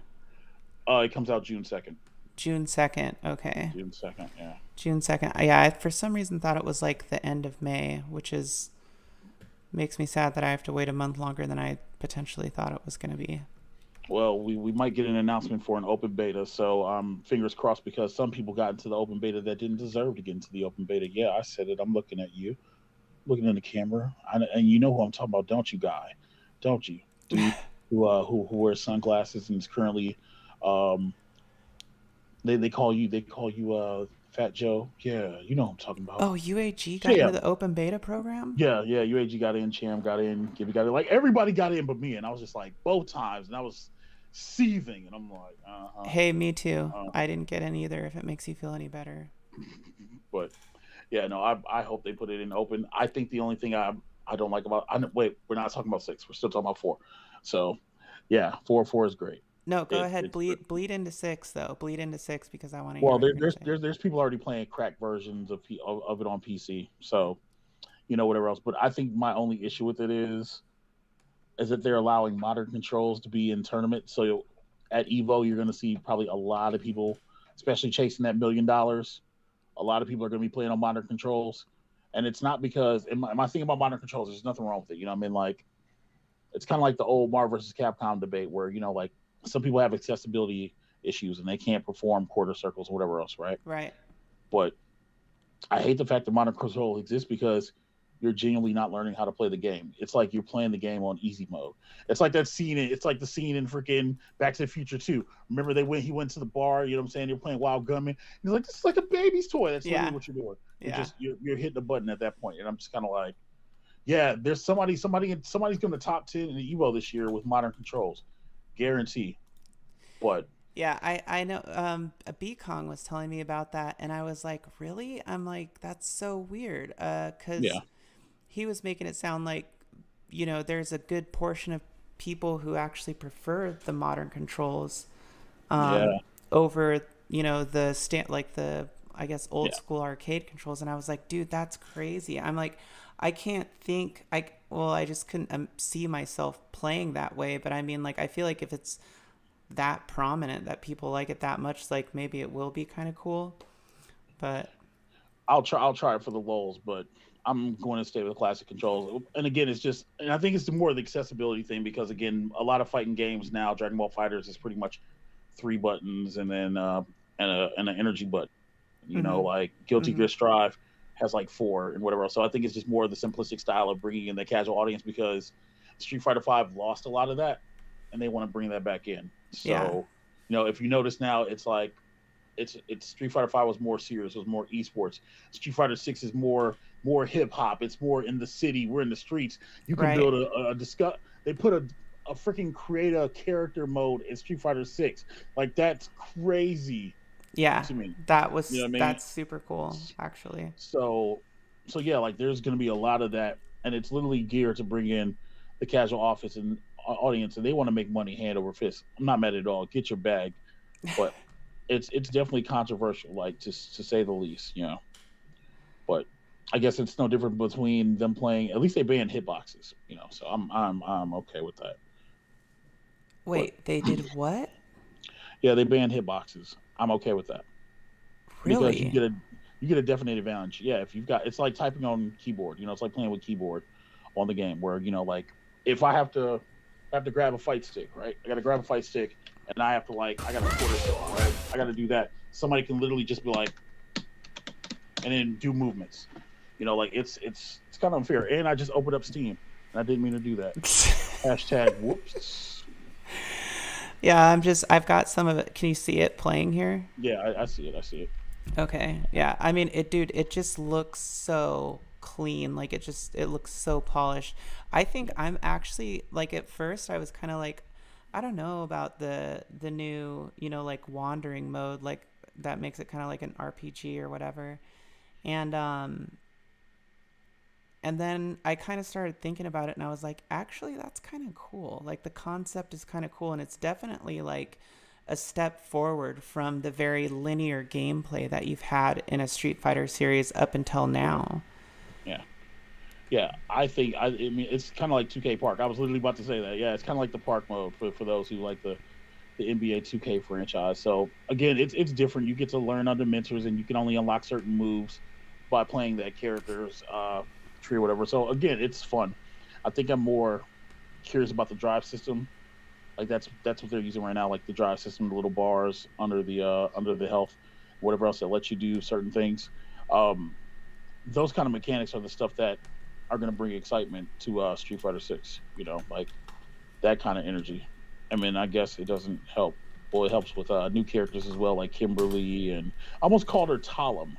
It comes out June 2nd. June 2nd. Okay. June 2nd. Yeah. June 2nd. Yeah, I for some reason thought it was like the end of May, which is makes me sad that I have to wait a month longer than I potentially thought it was going to be. Well, we might get an announcement for an open beta, so fingers crossed because some people got into the open beta that didn't deserve to get into the open beta. Yeah, I said it. I'm looking at you, looking in the camera, and you know who I'm talking about, don't you, guy? Don't you, dude? Who wears sunglasses and is currently, um, they call you Fat Joe. Yeah, you know what I'm talking about. Oh, UAG got into Champ. the open beta program? Yeah. UAG got in, Cham got in, Gibby got in. Like everybody got in, but me, and I was just like both times, and I was seething, and I'm like, Hey, me too. uh. I didn't get in either if it makes you feel any better. But yeah, no, I hope they put it in open. I think the only thing I don't like about wait, we're not talking about 6. We're still talking about 4. So yeah, four is great. No, go ahead. It's Bleed into 6 though. Bleed into 6 because I want to hear well, what you're going to say. there's people already playing crack versions of it on PC. So whatever else. But I think my only issue with it is that they're allowing modern controls to be in tournament. So at Evo, you're going to see probably a lot of people, especially chasing that $1 million. A lot of people are going to be playing on modern controls, and it's not because my thing about modern controls. There's nothing wrong with it. What I mean, like it's kind of like the old Marvel versus Capcom debate, where like some people have accessibility issues and they can't perform quarter circles or whatever else, right? Right. But I hate the fact that modern control exists because you're genuinely not learning how to play the game. It's like you're playing the game on easy mode. It's like that scene. It's like the scene in freaking Back to the Future 2. Remember he went to the bar. You know what I'm saying? You're playing Wild Gunman. He's like, this is like a baby's toy. That's literally Yeah. what you're doing. You're Yeah. just you're hitting a button at that point. And I'm just kind of like, yeah, there's somebody's going to top 10 in the Evo this year with modern controls, guarantee. But Yeah, I know. B Kong was telling me about that, and I was like, really? I'm like, that's so weird. yeah, Because he was making it sound like, there's a good portion of people who actually prefer the modern controls yeah, over the I guess old Yeah, school arcade controls, and I was like, dude, that's crazy. I'm like, I can't think I just couldn't see myself playing that way. But I mean, like, I feel like if it's that prominent that people like it that much, like maybe it will be kind of cool. But I'll try it for the lulls, but I'm going to stay with classic controls. And again, it's just, and I think it's more the accessibility thing because again, a lot of fighting games now, Dragon Ball Fighters is pretty much three buttons and then and an energy button. mm-hmm, Like Guilty mm-hmm. Gear Strive has like four and whatever else. So I think it's just more of the simplistic style of bringing in the casual audience because Street Fighter Five lost a lot of that, and they want to bring that back in. Yeah, So, if you notice now, it's like it's Street Fighter Five was more serious, was more esports. Street Fighter Six is more hip hop. It's more in the city. We're in the streets. You can right. build a discuss. They put a freaking create a character mode in Street Fighter Six. Like that's crazy Yeah, to me. You know what I mean? that's super cool, actually. So so yeah, like there's going to be a lot of that, and it's literally geared to bring in the casual office and audience, and they want to make money hand over fist. I'm not mad at all. Get your bag, but it's definitely controversial, like to say the least. But I guess it's no different between them playing. At least they banned hitboxes. So I'm okay with that. But Wait, they did what? yeah, they banned hitboxes. I'm okay with that because Really? you get a definite advantage. Yeah, if you've got it's like typing on keyboard. It's like playing with keyboard on the game where like if I have to grab a fight stick, right? I got to grab a fight stick and I have to I got a quarter stick, right? I got to do that. Somebody can literally just be like and then do movements. Like it's kind of unfair. And I just opened up Steam and I didn't mean to do that. Hashtag whoops. Yeah, I've got some of it. Can you see it playing here? Yeah, I see it. I see it. Okay. Yeah. I mean, dude, it just looks so clean. Like it looks so polished. I think I'm actually like at first I was kind of like, I don't know about the new, like wandering mode, like that makes it kind of like an RPG or whatever. And and then I kind of started thinking about it and I was like, actually, that's kind of cool. Like the concept is kind of cool and it's definitely like a step forward from the very linear gameplay that you've had in a Street Fighter series up until now. Yeah. Yeah, I mean it's kind of like 2K Park. I was literally about to say that. Yeah, it's kind of like the Park mode for those who like the NBA 2K franchise. So again, it's different. You get to learn under mentors, and you can only unlock certain moves by playing that character's tree or whatever. So again, it's fun. I think I'm more curious about the drive system. Like that's what they're using right now, like the drive system, the little bars under the health, whatever else that lets you do certain things. Um, those kind of mechanics are the stuff that are going to bring excitement to Street Fighter Six. Like that kind of energy. I mean, I guess it doesn't help. Well, it helps with new characters as well, like Kimberly, and I almost called her Talim.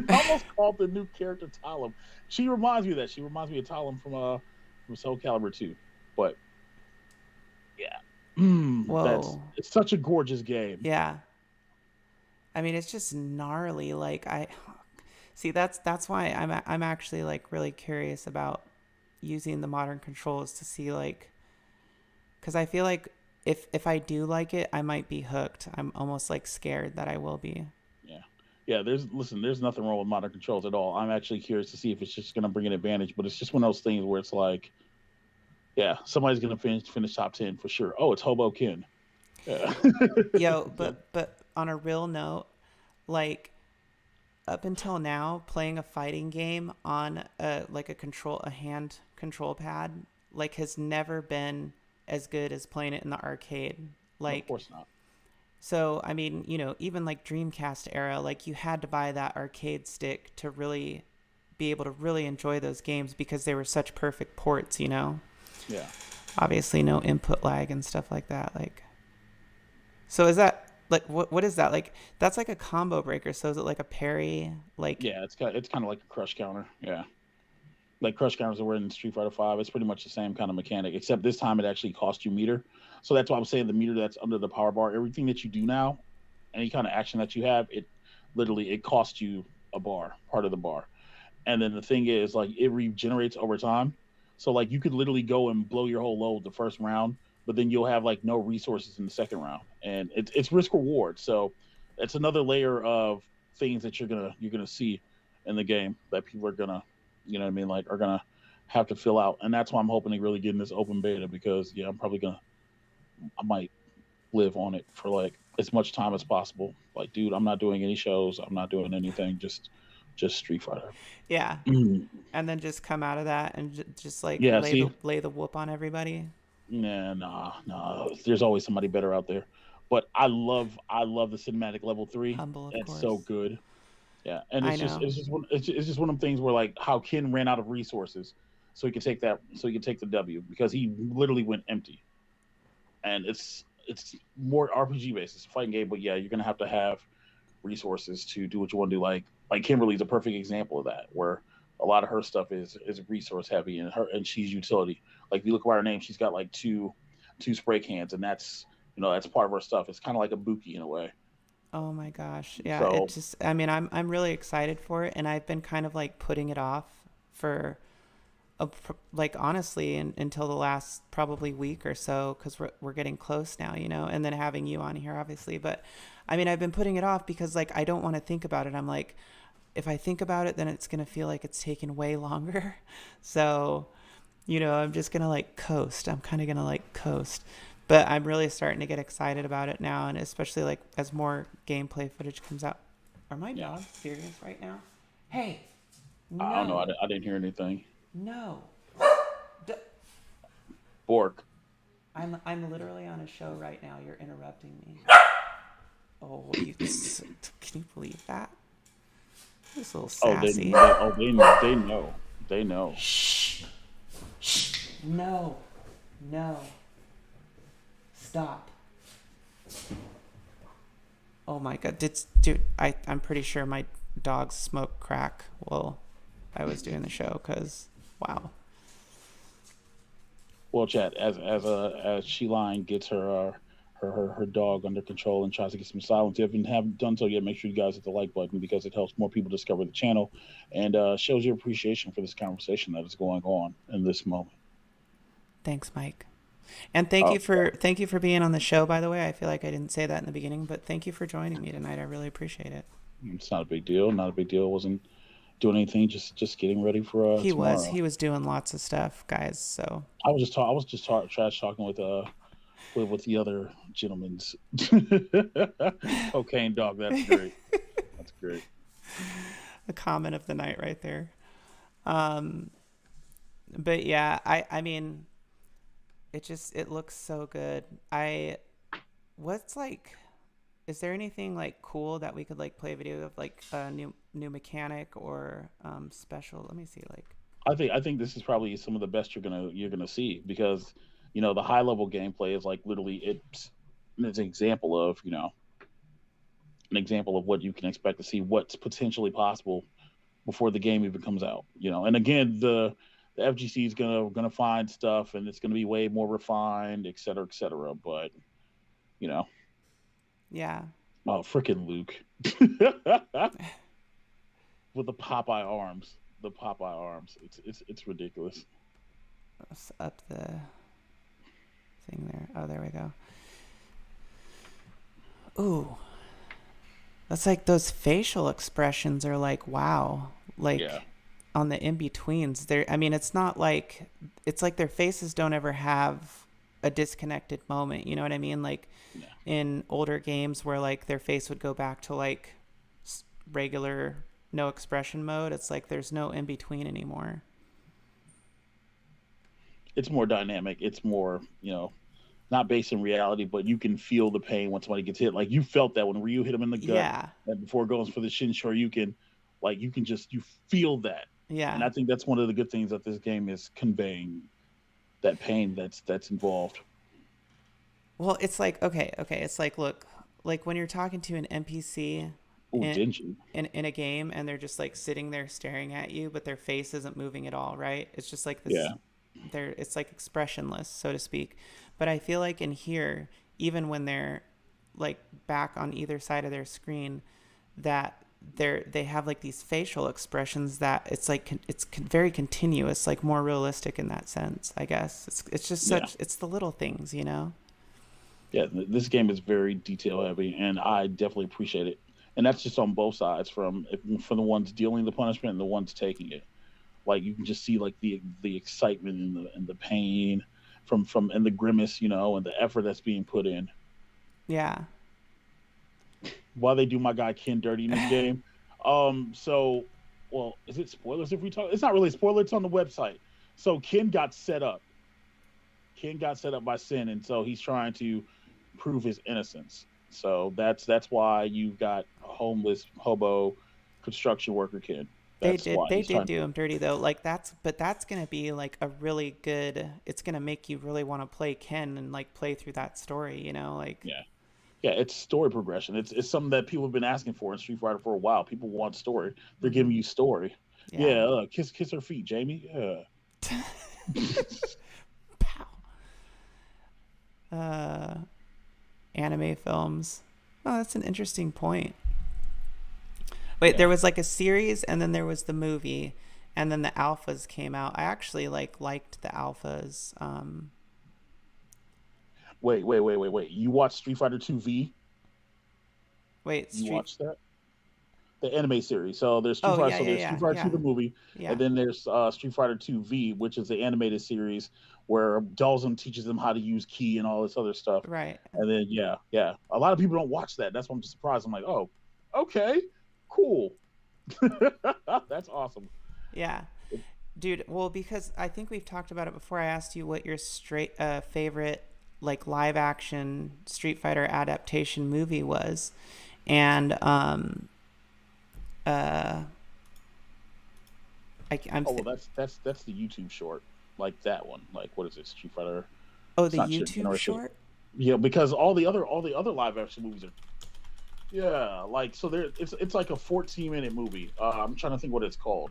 I almost called the new character Talim. She reminds me of that. She reminds me of Talim from Soul Calibur 2. But yeah, Whoa. it's such a gorgeous game. Yeah. I mean, it's just gnarly. Like I see that's why I'm actually like really curious about using the modern controls to see like cuz I feel like if I do like it, I might be hooked. I'm almost like scared that I will be. Yeah. Yeah, there's nothing wrong with modern controls at all. I'm actually curious to see if it's just going to bring an advantage, but it's just one of those things where it's like, yeah, somebody's going to finish top 10 for sure. Oh, it's Hobo Ken. Yeah. Yo, So, but on a real note, like up until now, playing a fighting game on a hand control pad like has never been as good as playing it in the arcade. no, of Like course not. so I mean, even like Dreamcast era, like you had to buy that arcade stick to really be able to really enjoy those games because they were such perfect ports. Yeah. Obviously no input lag and stuff like that. Like so is that like what is that? Like that's like a combo breaker. So is it like a parry? Like Yeah, it's kind of like a crush counter. Yeah. Like crush counters that were in Street Fighter Five. It's pretty much the same kind of mechanic, except this time it actually costs you meter. So that's why I'm saying the meter that's under the power bar. Everything that you do now, any kind of action that you have, it costs you a bar, part of the bar. And then the thing is, like, it regenerates over time. So like you could literally go and blow your whole load the first round, but then you'll have like no resources in the second round, and it's risk reward. So it's another layer of things that you're gonna see in the game that people are gonna, you know what I mean, like are gonna have to fill out, and that's why I'm hoping to really get in this open beta because yeah, I might live on it for like as much time as possible. Like, dude, I'm not doing any shows. I'm not doing anything. Just Street Fighter. Yeah. And then just come out of that and just like Yeah. See, lay the whoop on everybody. nah. There's always somebody better out there. But I love the cinematic level 3. Humble, of It's so course. good. Yeah, and I it's just know. it's just one of them things where like how Ken ran out of resources, so he could take the W because he literally went empty, and it's more RPG based. It's a fighting game, but yeah, you're gonna have to have resources to do what you want to do. Like Kimberly's a perfect example of that, where a lot of her stuff is resource heavy and she's utility. Like if you look at her name, she's got like two spray cans, and that's part of her stuff. It's kind of like a Buki in a way. Oh my gosh. Yeah, it So just I mean, I'm really excited for it and I've been kind of like putting it off for like honestly until the last probably week or so cuz we're getting close now, you know, and then having you on here obviously, but I mean, I've been putting it off because like I don't want to think about it. I'm like if I think about it then it's going to feel like it's taken way longer. So, you know, I'm just going to like coast. I'm kind of going to like coast. But I'm really starting to get excited about it now, and especially like as more gameplay footage comes out. Are my yeah, dogs serious right now? Hey, I don't know. no, I didn't hear anything. no. D- Bork. I'm literally on a show right now. You're interrupting me. Oh, can you believe that? This little Oh, they sassy. they oh they know. They know. Shh, shh. No, no. Stop. Oh my god, dude, I'm pretty sure my dogs smoke crack while I was doing the show because, wow. Well, chat as Sheline gets her dog under control and tries to get some silence. If you haven't done so yet, make sure you guys hit the like button because it helps more people discover the channel and shows your appreciation for this conversation that is going on in this moment. Thanks, Mike. And Oh, thank you for being on the show, by the way. I feel like I didn't say that in the beginning, but thank you for joining me tonight. I really appreciate it. it's not a big deal. Not a big deal. Wasn't doing anything. Just getting ready for tomorrow. He was doing lots of stuff, guys. So trash talking with the other gentlemen's cocaine dog. That's great. That's great. the comment of the night right there. Um, but yeah, I mean, it looks so good. What's like, is there anything like cool that we could like play a video of like a new mechanic or special? Let me see like. I think this is probably some of the best you're gonna see because the high level gameplay is like literally it's an example of what you can expect to see what's potentially possible before the game even comes out. And again the FGC is gonna find stuff and it's gonna be way more refined, et cetera, et cetera. But you know, Yeah. oh freaking Luke with the Popeye arms, it's ridiculous. Let's up the thing there. Oh, there we go. Ooh, that's like those facial expressions are like wow, Yeah, like on the in betweens. I mean, it's like their faces don't ever have a disconnected moment. You know what I mean? Like yeah. in older games where like their face would go back to like regular no expression mode. It's like there's no in between anymore. It's more dynamic. It's more not based in reality, but you can feel the pain when somebody gets hit. Like you felt that when Ryu hit him in the gut, Yeah. and before going for the Shin Shoryuken, like you feel that, and Yeah. I think that's one of the good things that this game is conveying, that pain that's involved. Well, it's like okay. It's like look, like when you're talking to an NPC Oh, in Denji. in a game and they're just like sitting there staring at you, but their face isn't moving at all, right? It's just like this. Yeah, It's like expressionless, so to speak. But I feel like in here, even when they're like back on either side of their screen, that they have like these facial expressions that it's like it's very continuous, like more realistic in that sense. I guess it's just yeah. it's the little things, you know. Yeah, this game is very detail heavy, and I definitely appreciate it. And that's just on both sides, from the ones dealing the punishment and the ones taking it. Like you can just see like the excitement and the pain from and the grimace, and the effort that's being put in. Yeah. While they do my guy Ken dirty in this game. So, well, is it spoilers if we talk? It's not really a spoiler. It's on the website. So Ken got set up. Ken got set up by Sin, and so he's trying to prove his innocence. So that's why you've got a homeless hobo construction worker Ken. They That's did why they he's did trying. do him dirty though. Like that's gonna be like a really good. It's gonna make you really want to play Ken and like play through that story. Like Yeah, yeah. It's story progression. It's something that people have been asking for in Street Fighter for a while. People want story. They're giving hmm you story. yeah. Yeah, kiss her feet, Jamie. Yeah. Pow. Uh, Anime films. Oh, that's an interesting point. Wait, Yeah. there was like a series, and then there was the movie, and then the alphas came out. I actually liked the alphas. Wait. You watched Street Fighter 2 V? Wait, You Street. watched that? The anime series. So there's Street Oh Fighter. yeah, So yeah, there's Street yeah, Fighter 2 yeah, the movie, yeah. and then there's Street Fighter 2 V, which is the animated series where Dalsum teaches them how to use key and all this other stuff. Right. And then yeah, a lot of people don't watch that. That's why I'm just surprised. I'm like, oh, okay, cool. That's awesome. Yeah. Dude, well, because I think we've talked about it before. I asked you what your favorite like live action Street Fighter adaptation movie was, and uh, I'm Oh well, that's the YouTube short, like that one. Like what is it, Street Fighter? oh, It's the not YouTube Generation. short. Yeah, because all the other live action movies are. Yeah, like so there it's like a 14-minute movie. I'm trying to think what it's called.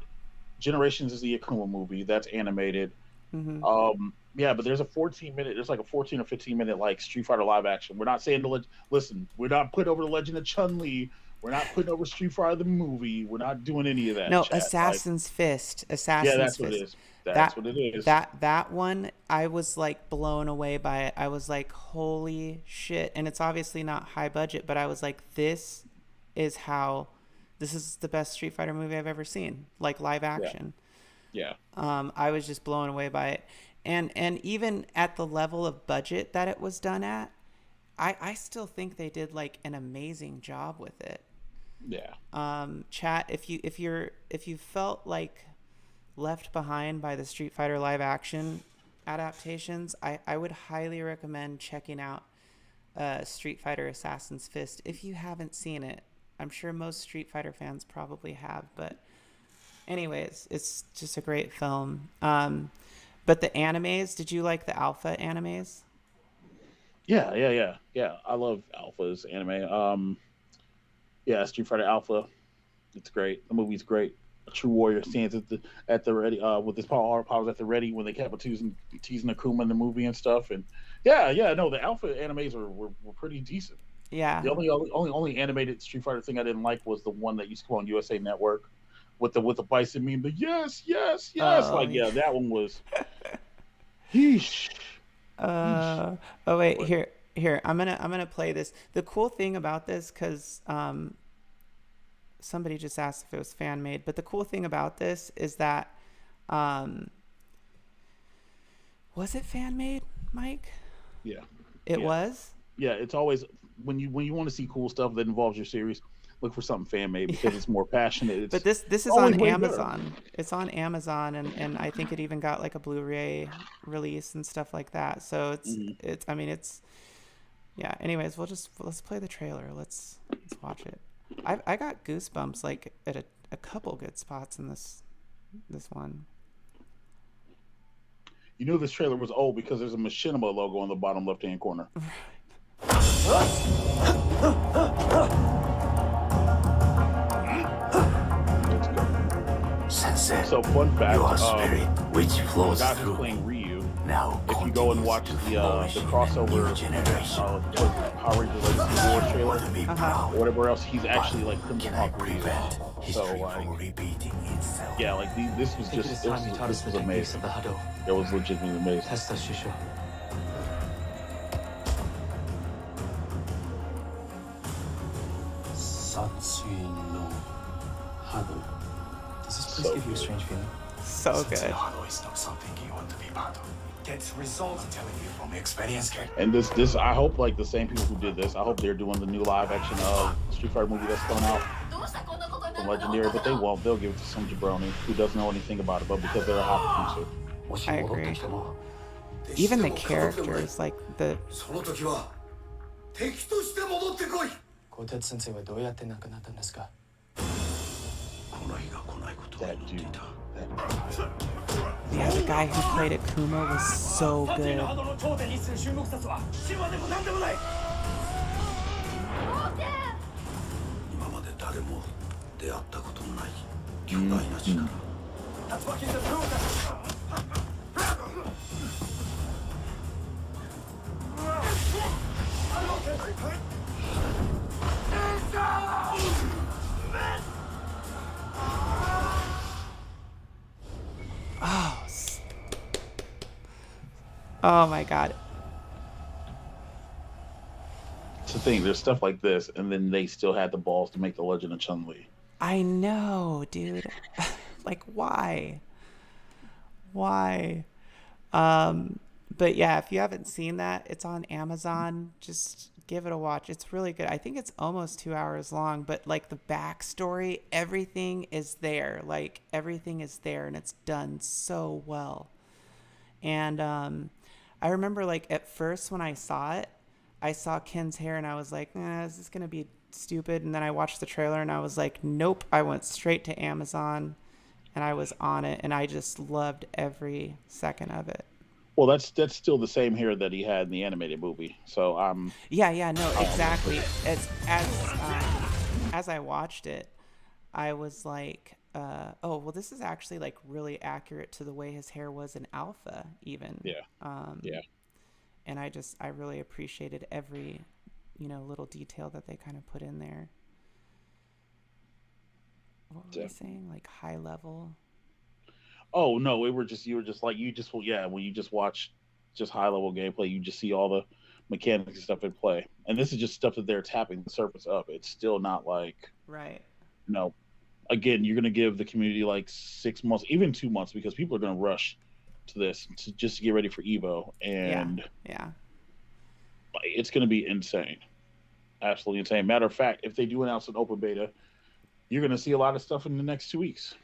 Generations is the Akuma movie that's animated. Mm-hmm. Yeah, but there's like a 14 or 15-minute like Street Fighter live action. We're not saying listen, we're not putting over the Legend of Chun-Li. We're not putting over Street Fighter the movie. We're not doing any of that, No, chat. Like, yeah, Assassin's that's what it Fist. is. That's That what it is. that one, I was like blown away by it. I was like, holy shit! And it's obviously not high budget, but I was like, is how, this is the best Street Fighter movie I've ever seen, like live Yeah, action. yeah, I was just blown away by it, and even at the level of budget that it was done at, I still think they did like an amazing job with it. yeah. Chat, if you felt like left behind by the Street Fighter live action adaptations, I would highly recommend checking out Street Fighter Assassin's Fist if you haven't seen it. I'm sure most Street Fighter fans probably have, but anyways, it's just a great film. But the animes, did you like the alpha animes? Yeah. I love Alpha's anime. Yeah, Street Fighter Alpha. It's great. The movie's great. A true warrior stands at the ready with his powers at the ready when they kept teasing Akuma in the movie and stuff. And yeah. No, the Alpha animes were pretty decent. Yeah. The only animated Street Fighter thing I didn't like was the one that used to come on USA Network with the bison meme. The yes. Oh, Like yeah. that one was. Yeesh. Oh wait, What? here. I'm gonna play this. The cool thing about this, because somebody just asked if it was fan made, but the cool thing about this is that um, was it fan made, Mike? Yeah. It Yeah. was. Yeah, it's always when you want to see cool stuff that involves your series, look for something fan made because Yeah. it's more passionate. But It's this is always on way better. Amazon. It's on Amazon, and I think it even got like a Blu-ray release and stuff like that. So Mhm. it's I mean it's yeah. Anyways, let's play the trailer. Let's watch it. I got goosebumps like at a couple good spots in this one. You knew this trailer was old because there's a Machinima logo on the bottom left hand corner. Let's go. Sensei, So fun fact, your spirit which the flows guy who's through playing Ryu, now if you go and continues watch to the flourish in a crossover new generation. Power Rangers Legacy Wars trailer To be or proud, whatever else, he's actually like Crimson can I Hawk Ryu. prevent So history like from repeating itself? yeah, like this was I think it just is time you taught us this the was techniques of amazing. the huddle. It was legitimately amazing. Test us, Shusho. Does this place So give you a good. strange feeling? So good. Hano is not something you want to be part of. Get results, I'm telling you from experience, kid. And this I hope like the same people who did this, I hope they're doing the new live action Street Fighter movie that's coming out from Legendary, but they won't. They'll give it to some jabroni who doesn't know anything about it, but because they're a hot producer. I agree. Even the characters, like the その時は敵として戻ってこい。小鉄先生はどうやって亡くなったんですか？この日が来ないことを祈 That ってい dude. た。 yeah, the guy who played Akuma was so good. の頂点にする中国殺は神話でも何でもない。今まで誰も出会ったことのない巨大な力。竜巻で手を出す。Oh my god. It's the thing, there's stuff like this, and then they still had the balls to make the Legend of Chun-Li. I know, dude. Like, why? Why? But yeah, if you haven't seen that, it's on Amazon. Just give it a watch. It's really good. I think it's almost 2 hours long, but like the backstory, everything is there. Like, everything is there, and it's done so well. And I remember, like, at first when I saw it, I saw Ken's hair, and I was like, is this going to be stupid? And then I watched the trailer, and I was like, nope. I went straight to Amazon, and I was on it, and I just loved every second of it. Well, that's still the same hair that he had in the animated movie. So Yeah, no, exactly. As I watched it, I was like, oh, well, this is actually like really accurate to the way his hair was in Alpha, even. Yeah. Yeah. And I really appreciated every, little detail that they kind of put in there. What were we saying? Like high level? Oh no, you were just like when you just watch just high level gameplay, you just see all the mechanics and stuff in play. And this is just stuff that they're tapping the surface of. It's still not like right. Again, you're gonna give the community like 6 months, even 2 months, because people are gonna rush to this to just get ready for Evo, and yeah. It's gonna be insane, absolutely insane. Matter of fact, if they do announce an open beta, you're gonna see a lot of stuff in the next 2 weeks.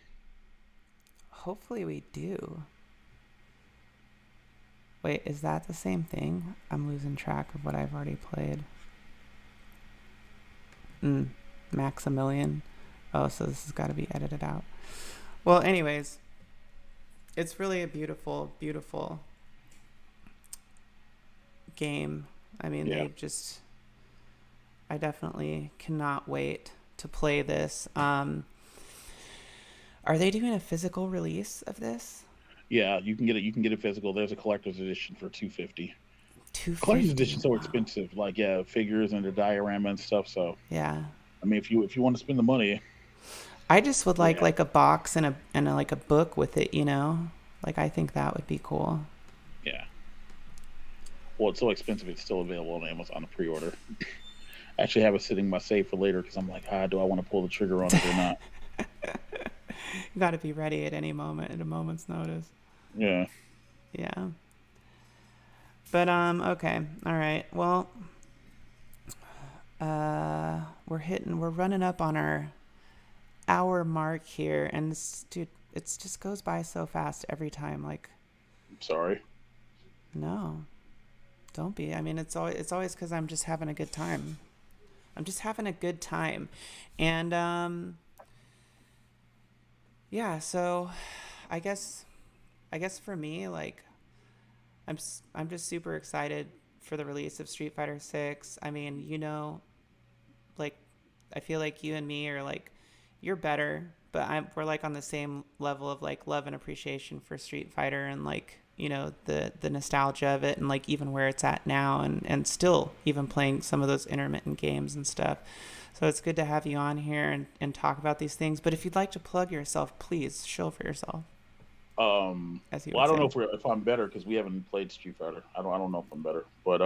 Hopefully we do. Wait, is that the same thing? I'm losing track of what I've already played. Maximilian. Oh, so this has got to be edited out. Well, anyways, it's really a beautiful, beautiful game. I mean, I definitely cannot wait to play this. Are they doing a physical release of this? Yeah, you can get it. You can get it physical. There's a collector's edition for $250. Collector's edition so expensive, like figures and the diorama and stuff. So yeah, I mean, if you want to spend the money, I just would like a box and like a book with it. Like I think that would be cool. Yeah. Well, it's so expensive. It's still available on Amazon to pre-order. I actually have it sitting in my safe for later because I'm like, do I want to pull the trigger on it or not? You got to be ready at any moment, at a moment's notice. Yeah. Yeah. But okay, all right. Well, we're running up on our hour mark here, and dude, it just goes by so fast every time. Like, I'm sorry. No, don't be. I mean, it's always because I'm just having a good time. And yeah. So, I guess for me, like, I'm just super excited for the release of Street Fighter 6. I mean, like, I feel like you and me are like, you're better, but we're like on the same level of like love and appreciation for Street Fighter, and like, the nostalgia of it, and like even where it's at now, and still even playing some of those intermittent games and stuff. So it's good to have you on here and talk about these things. But if you'd like to plug yourself, please show for yourself. I don't know if I'm better because we haven't played Street Fighter. I don't know if I'm better, but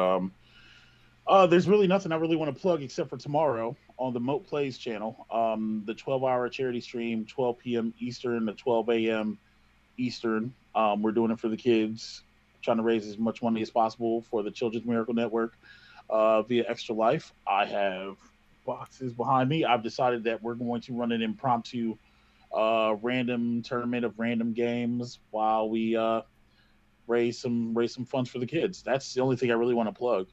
There's really nothing I really want to plug except for tomorrow on the Moat Plays channel. The 12-hour charity stream, 12 p.m. Eastern to 12 a.m. Eastern. We're doing it for the kids, trying to raise as much money as possible for the Children's Miracle Network via Extra Life. I have boxes behind me. I've decided that we're going to run an impromptu random tournament of random games while we raise some funds for the kids. That's the only thing I really want to plug.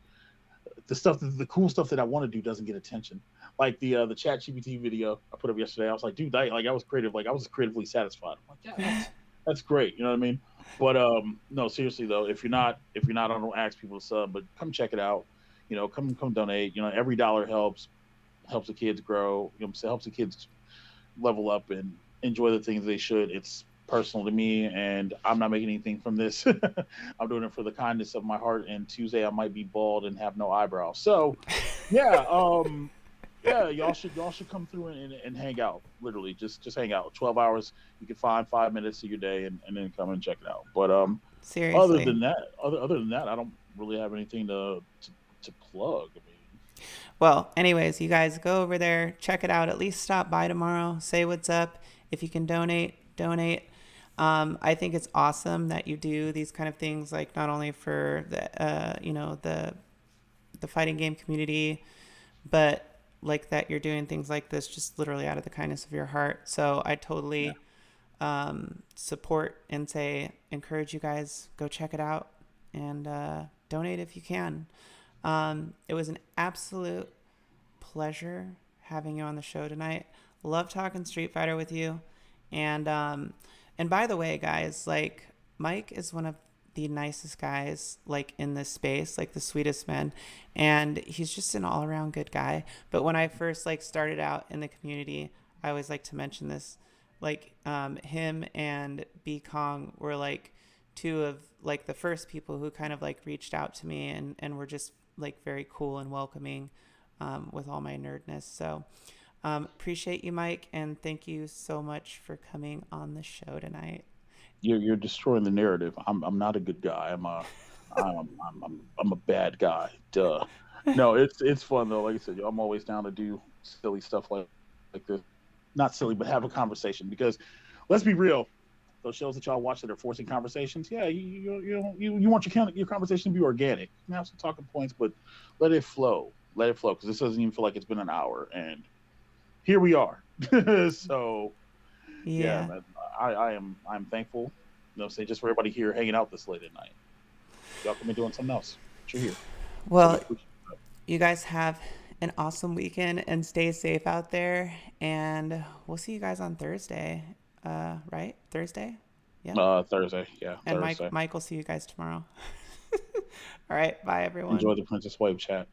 The cool stuff that I want to do doesn't get attention. Like the Chat GPT video I put up yesterday. I was like, dude, I was creative. Like I was creatively satisfied. I'm like, yeah, that's great. You know what I mean? But no, seriously though, if you're not, I don't ask people to sub, but come check it out. Come donate. Every dollar helps the kids grow. Helps the kids level up and enjoy the things they should. It's personal to me, and I'm not making anything from this. I'm doing it for the kindness of my heart. And Tuesday I might be bald and have no eyebrows. So, yeah, yeah, y'all should come through and hang out. Literally, just hang out. 12 hours. You can find 5 minutes of your day and then come and check it out. But seriously, other than that, I don't really have anything to plug. I mean, well, anyways, you guys go over there, check it out. At least stop by tomorrow. Say what's up. If you can donate. I think it's awesome that you do these kind of things, like not only for the fighting game community, but like that you're doing things like this just literally out of the kindness of your heart. So I totally support and encourage you guys, go check it out and donate if you can. It was an absolute pleasure having you on the show tonight. Love talking Street Fighter with you. And by the way, guys, like Mike is one of the nicest guys, like in this space, like the sweetest man, and he's just an all around good guy. But when I first started out in the community, I always like to mention this, him and B Kong were like two of the first people who kind of reached out to me and were just very cool and welcoming with all my nerdness. So appreciate you, Mike, and thank you so much for coming on the show tonight. You're destroying the narrative. I'm not a good guy. I'm a bad guy. Duh. No, it's fun though. Like I said, I'm always down to do silly stuff like this. Not silly, but have a conversation. Because let's be real, those shows that y'all watch that are forcing conversations, yeah, you want your conversation to be organic. You have some talking points, but let it flow. Because this doesn't even feel like it's been an hour, and here we are. So yeah, man, I'm thankful. Just for everybody here hanging out this late at night. Y'all can be doing something else. But you're here. Well, you guys have an awesome weekend and stay safe out there. And we'll see you guys on Thursday. Right? Thursday? Yeah. Thursday. Yeah. And Thursday. Mike will see you guys tomorrow. All right. Bye, everyone. Enjoy the Princess Wave chat.